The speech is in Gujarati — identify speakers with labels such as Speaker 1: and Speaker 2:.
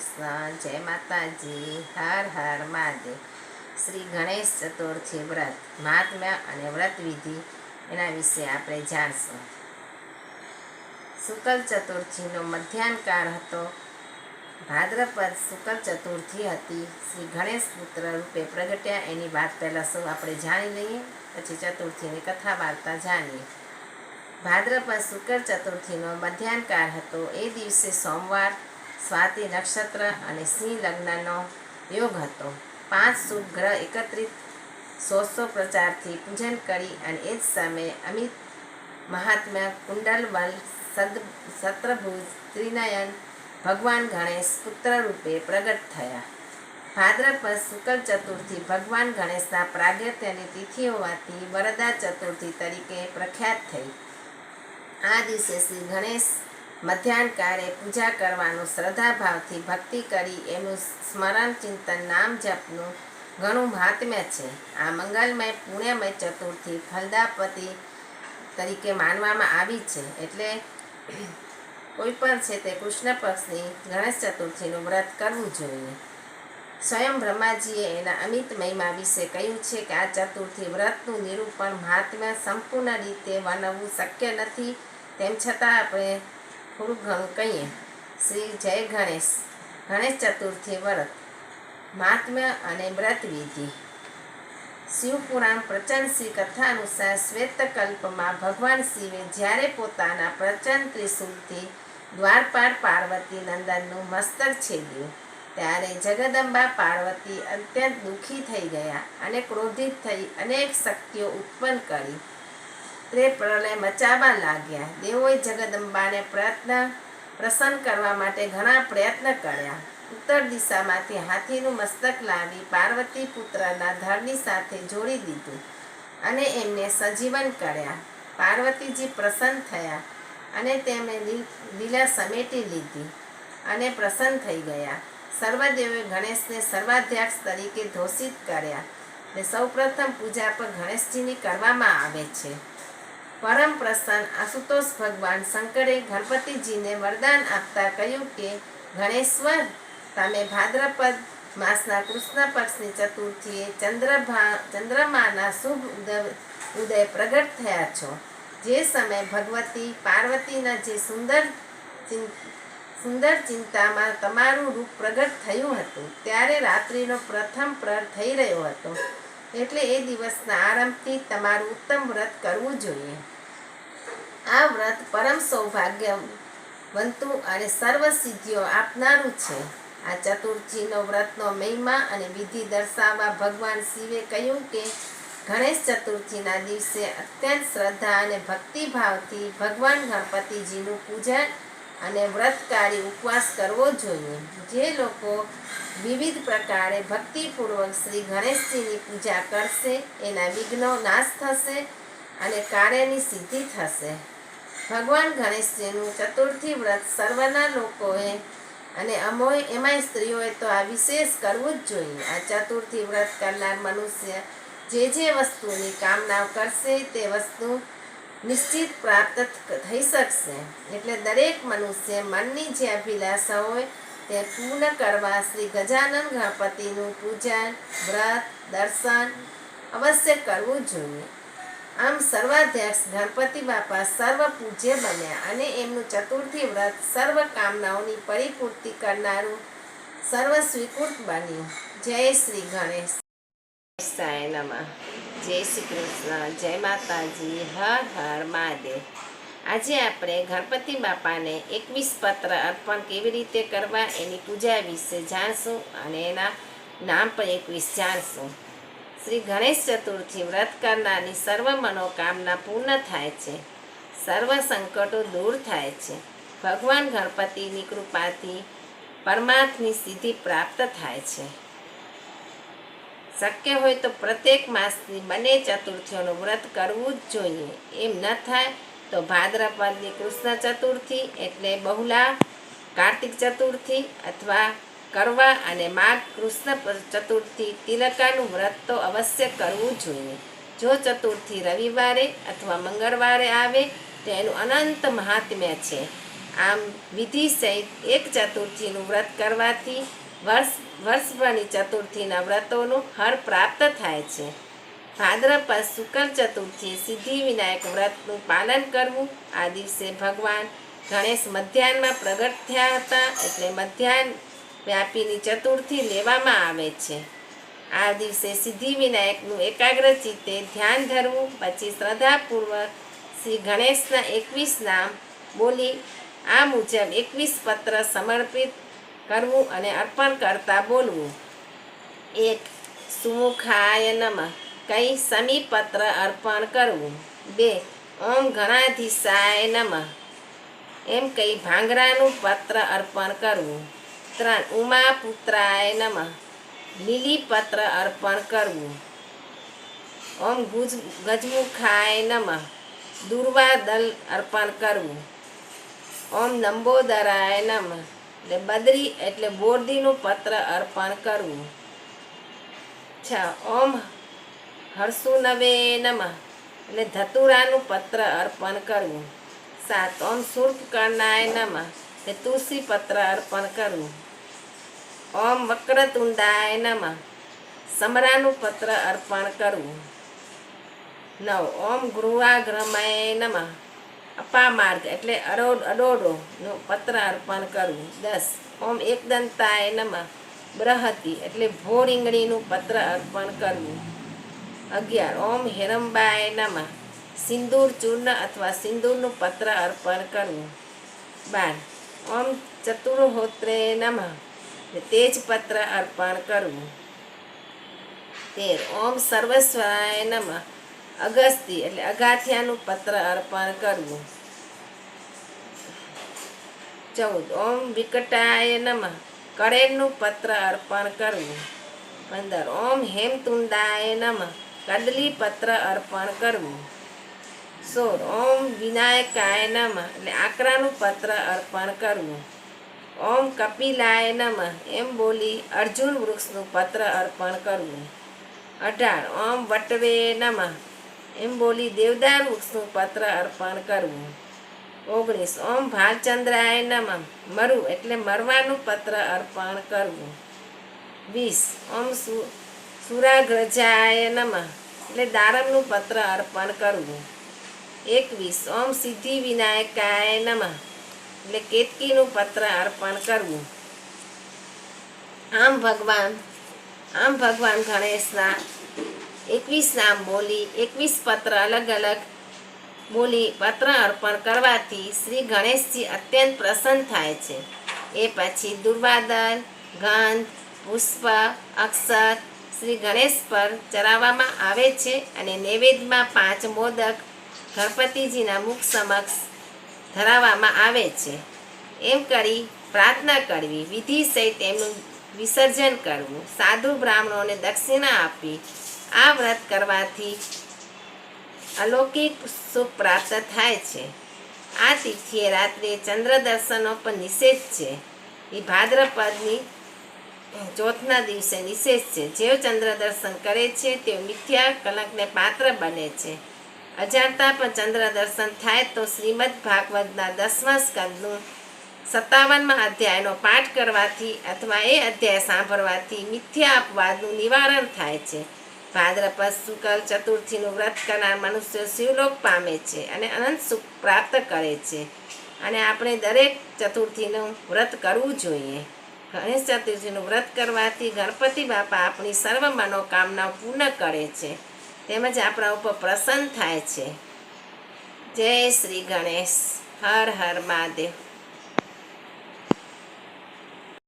Speaker 1: કૃષ્ણ, જય માતાજી, હર હર મહાદેવ। શ્રી ગણેશ ચતુર્થી વ્રત મહાત્મ્ય અને વ્રત વિધિ એના વિશે આપણે જાણશું। શુક્લ ચતુર્થીનો મધ્યાહનકાળ હતો। ભાદ્રપદ શુક્લ ચતુર્થી હતી। શ્રી ગણેશ પુત્ર રૂપે પ્રગટ્યા એની વાત પહેલાં સૌ આપણે જાણી લઈએ, પછી ચતુર્થીની કથા વાર્તા જાણીએ। ભાદ્રપદ શુક્લ ચતુર્થીનો મધ્યાહનકાળ હતો। એ દિવસે સોમવાર, સ્વાતિ નક્ષત્ર અને સિંહ લગ્નનો યોગ હતો। 5 શુભ ગ્રહ એકત્રિત સો પ્રચારથી પૂજન કરી અને એ જ સમયે અમિત મહાત્મ્ય કુંડલવલ સત્રભુજ ત્રિનયન ભગવાન ગણેશ પુત્ર રૂપે પ્રગટ થયા। ભાદ્રપદ શુક્લ ચતુર્થી ભગવાન ગણેશના પ્રાગટ્યની તિથિ હોવાથી વરદા ચતુર્થી તરીકે પ્રખ્યાત થઈ। આ દિવસે શ્રી ગણેશ મધ્યાહનકાળે પૂજા કરવાનું શ્રદ્ધાભાવથી ભક્તિ કરી એનું સ્મરણ ચિંતન નામ જપનું ઘણું મહાત્મ્ય છે। આ મંગલમય પુણ્યમય ચતુર્થી ફલદાપતિ તરીકે માનવામાં આવી છે। એટલે કોઈ પણ છે તે કૃષ્ણ પક્ષની ગણેશ ચતુર્થીનું વ્રત કરવું જોઈએ। સ્વયં બ્રહ્માજીએ એના અમિત મહિમા વિશે કહ્યું છે કે આ ચતુર્થી વ્રતનું નિરૂપણ મહાત્મ્ય સંપૂર્ણ રીતે વર્ણવવું શક્ય નથી, તેમ છતાં આપણે થોડું ઘણું કહીએ। શ્રી જય ગણેશ ચતુર્થી વ્રત મહાત્મ્ય અને વ્રત વિધિ। શિવપુરાણ પ્રચંડ કથા અનુસાર શ્વેતકલ્પમાં ભગવાન શિવે જ્યારે પોતાના પ્રચંડ ત્રિશૂળથી દ્વારપાળ પાર્વતી નંદનનું મસ્તક છેદ્યું ત્યારે જગદંબા પાર્વતી અત્યંત દુઃખી થઈ ગયા અને ક્રોધિત થઈ અનેક શક્તિઓ ઉત્પન્ન કરી તે પ્રલય મચાવવા લાગ્યા। દેવોએ જગદંબાને પ્રસન્ન કરવા માટે ઘણા પ્રયત્ન કર્યા। ઉત્તર દિશામાંથી હાથીનું મસ્તક લાવી પાર્વતી પુત્રના ધડની સાથે જોડી દીધું અને એમને સજીવન કર્યા। પાર્વતીજી પ્રસન્ન થયા અને તેમણે લીલા સમેટી લીધી અને પ્રસન્ન થઈ ગયા। સર્વદેવોએ ગણેશને સર્વાધ્યક્ષ તરીકે ઘોષિત કર્યા અને સૌપ્રથમ પૂજા પર ગણેશજીની કરવામાં આવે છે। પરમ પ્રસન્ન આશુતોષ ભગવાન શંકરે ગણપતિજીને વરદાન આપતા કહ્યું કે ગણેશ્વર, તમે ભાદ્રપદ માસના કૃષ્ણ પક્ષની ચતુર્થીએ ચંદ્રમાના શુભ ઉદય પ્રગટ થયા છો। જે સમયે ભગવતી પાર્વતીના જે સુંદર ચિંતામાં તમારું રૂપ પ્રગટ થયું હતું ત્યારે રાત્રિનો પ્રથમ પ્રહર થઈ રહ્યો હતો, એટલે એ દિવસના આરંભથી તમારું ઉત્તમ વ્રત કરવું જોઈએ। આ વ્રત પરમ સૌભાગ્યવંતું અને સર્વ સિદ્ધિઓ આપનારું છે। આ ચતુર્થીનો વ્રતનો મહિમા અને વિધિ દર્શાવવા ભગવાન શિવે કહ્યું કે ગણેશ ચતુર્થીના દિવસે અત્યંત શ્રદ્ધા અને ભક્તિભાવથી ભગવાન ગણપતિજીનું પૂજન અને વ્રતકારી ઉપવાસ કરવો જોઈએ। જે લોકો વિવિધ પ્રકારે ભક્તિપૂર્વક શ્રી ગણેશજીની પૂજા કરશે એના વિઘ્નો નાશ થશે અને કાર્યની સિદ્ધિ થશે। ભગવાન ગણેશજીનું ચતુર્થી વ્રત સર્વના લોકોએ અને એમાંય સ્ત્રીઓએ તો આ વિશેષ કરવું જ જોઈએ। આ ચતુર્થી વ્રત કરનાર મનુષ્ય જે વસ્તુની કામના કરશે તે વસ્તુ નિશ્ચિત પ્રાપ્ત થઈ શકશે। એટલે દરેક મનુષ્ય મનની જે અભિલાષા હોય તે પૂર્ણ કરવા શ્રી ગજાનન ગણપતિનું પૂજન, વ્રત, દર્શન અવશ્ય કરવું જોઈએ। આમ સર્વાધ્યક્ષ ગણપતિ બાપા સર્વ પૂજ્ય બન્યા અને એમનું ચતુર્થી વ્રત સર્વ કામનાઓની પરિપૂર્તિ કરનારું સર્વ સ્વીકૃત બન્યું। જય શ્રી ગણેશ નમઃ। જય શ્રી કૃષ્ણ, જય માતાજી, હર હર મહાદેવ। આજે આપણે ગણપતિ બાપાને 21 પત્ર અર્પણ કેવી રીતે કરવા એની પૂજા વિશે જાણશું અને એના નામ પણ 21 જાણશું। શ્રી ગણેશ ચતુર્થી વ્રત કરનારની સર્વ મનોકામના પૂર્ણ થાય છે, સર્વ સંકટો દૂર થાય છે। ભગવાન ગણપતિની કૃપાથી પરમાર્થની સિદ્ધિ પ્રાપ્ત થાય છે। શક્ય હોય તો પ્રત્યેક માસની બંને ચતુર્થીઓનું વ્રત કરવું જ જોઈએ। એમ ન થાય તો ભાદ્રપદની કૃષ્ણ ચતુર્થી એટલે બહુલા કાર્તિક ચતુર્થી અથવા કરવા અને માઘ કૃષ્ણ ચતુર્થી તિલકાનું વ્રત તો અવશ્ય કરવું જોઈએ। જો ચતુર્થી રવિવારે અથવા મંગળવારે આવે તો એનું અનંત મહાત્મ્ય છે। આમ વિધિ સહિત એક ચતુર્થીનું વ્રત કરવાથી વર્ષભરની ચતુર્થીના વ્રતોનું ફળ પ્રાપ્ત થાય છે. ભાદ્રપદ શુક્લ ચતુર્થીએ સિદ્ધિવિનાયક વ્રતનું પાલન કરવું. આ દિવસે ભગવાન ગણેશ મધ્યાહ્નમાં પ્રગટ થયા હતા, એટલે મધ્યાહ્ન વ્યાપીની ચતુર્થી લેવામાં આવે છે. આ દિવસે સિદ્ધિવિનાયકનું એકાગ્ર ચિત્તે ધ્યાન ધરવું. પછી શ્રદ્ધાપૂર્વક શ્રી ગણેશના 21 નામ બોલી આ મુજબ 21 પત્ર સમર્પિત કરવું અને અર્પણ કરતા બોલવું. 1. સુમુખાય નમઃ કઈ સમીપત્ર અર્પણ કરવું. 2. ઓમ ગણાધીશાય નમઃ એમ કઈ ભાંગરાનું પત્ર અર્પણ કરવું. 3. ઉમાપુત્રાય નમઃ લીલીપત્ર અર્પણ કરવું. ઓમ ગજમુખાય નમઃ દુર્વા દલ અર્પણ કરવું. ઓમ નંબોદરાય નમઃ એટલે બદરી એટલે બોરદીનું પત્ર અર્પણ કરવું. 6. ઓમ હર્ષુનવે નમઃ એટલે ધતુરાનું પત્ર અર્પણ કરવું. 7. ઓમ શૂર્પકર્ણાય નમઃ એટલે તુલસી પત્ર અર્પણ કરવું. ઓમ વક્રતુંડાય નમઃ સમરાનું પત્ર અર્પણ કરવું. 9. ઓમ ગૃહાગ્રમય નમઃ અપામાર્ગ એટલે અડોડોનું પત્ર અર્પણ કરવું. 10. ઓમ એકદંતાય નમઃ બૃહતિ એટલે ભો રીંગણીનું પત્ર અર્પણ કરવું. 11. ઓમ હેરંબાય નમઃ સિંદૂર ચૂર્ણ અથવા સિંદૂરનું પત્ર અર્પણ કરવું. 12. ઓમ ચતુર્હોત્રે નમઃ તેજ પત્ર અર્પણ કરવું. 13. ઓમ સર્વસ્વરાય નમઃ અગસ્તી એટલે અગાથિયાનું પત્ર અર્પણ કરવું. 14. ઓમ વિકટાય નમઃ કળેરનું પત્ર અર્પણ કરવું. 15. ઓમ હેમતુંડાય નમઃ કદલી પત્ર અર્પણ કરવું. 16. ઓમ વિનાયકાય નમઃ એટલે આકરાનું પત્ર અર્પણ કરવું. ઓમ કપિલાય નમઃ એમ બોલી અર્જુન વૃક્ષનું પત્ર અર્પણ કરવું. 18. ઓમ વટવે નમઃ એમ બોલી દેવદાર વૃક્ષનું પત્ર અર્પણ કરવું. 19. ઓમ ભાલચંદ્રાય નમઃ મરુ એટલે મરવાનું પત્ર અર્પણ કરવું. 20. ઓમ સુરાગ્રજાય નમઃ એટલે દારમનું પત્ર અર્પણ કરવું. 21. ઓમ સિદ્ધિવિનાયકાય નમઃ એટલે કેતકીનું પત્ર અર્પણ કરવું. આમ ભગવાન ગણેશના 21 નામ બોલી 21 પત્ર અલગ અલગ બોલી પત્ર અર્પણ કરવાથી શ્રી ગણેશજી અત્યંત પ્રસન્ન થાય છે. એ પછી દુર્વાદલ ગંધ પુષ્પ અક્ષત શ્રી ગણેશ પર ચડાવવામાં આવે છે અને નૈવેદ્યમાં 5 મોદક ગણપતિજીના મુખ સમક્ષ ધરાવવામાં આવે છે. એમ કરી પ્રાર્થના કરવી. વિધિ સહિત એમનું વિસર્જન કરવું. સાધુ બ્રાહ્મણોને દક્ષિણા આપી આ વ્રત કરવાથી અલૌકિક સુખ પ્રાપ્ત થાય છે. આ તિથિએ રાત્રે ચંદ્ર દર્શનનો પણ નિષેધ છે. એ ભાદ્રપદની ચોથના દિવસે નિષેધ છે. જેઓ ચંદ્ર દર્શન કરે છે તેઓ મિથ્યા કલંકને પાત્ર બને છે. અજાણતા પણ ચંદ્ર દર્શન થાય તો શ્રીમદ ભાગવતના 10મા સ્કંદનું 57મા અધ્યાયનો પાઠ કરવાથી અથવા એ અધ્યાય સાંભળવાથી મિથ્યા અપવાદનું નિવારણ થાય છે. ભાદ્રપદ શુક્લ ચતુર્થીનું વ્રત કરનાર મનુષ્ય શિવલોક પામે છે અને અનંત સુખ પ્રાપ્ત કરે છે. અને આપણે દરેક ચતુર્થીનું વ્રત કરવું જોઈએ. ગણેશ ચતુર્થીનું વ્રત કરવાથી ગણપતિ બાપા આપણી સર્વ મનોકામનાઓ પૂર્ણ કરે છે તેમજ આપણા ઉપર પ્રસન્ન થાય છે. જય શ્રી ગણેશ. હર હર મહાદેવ.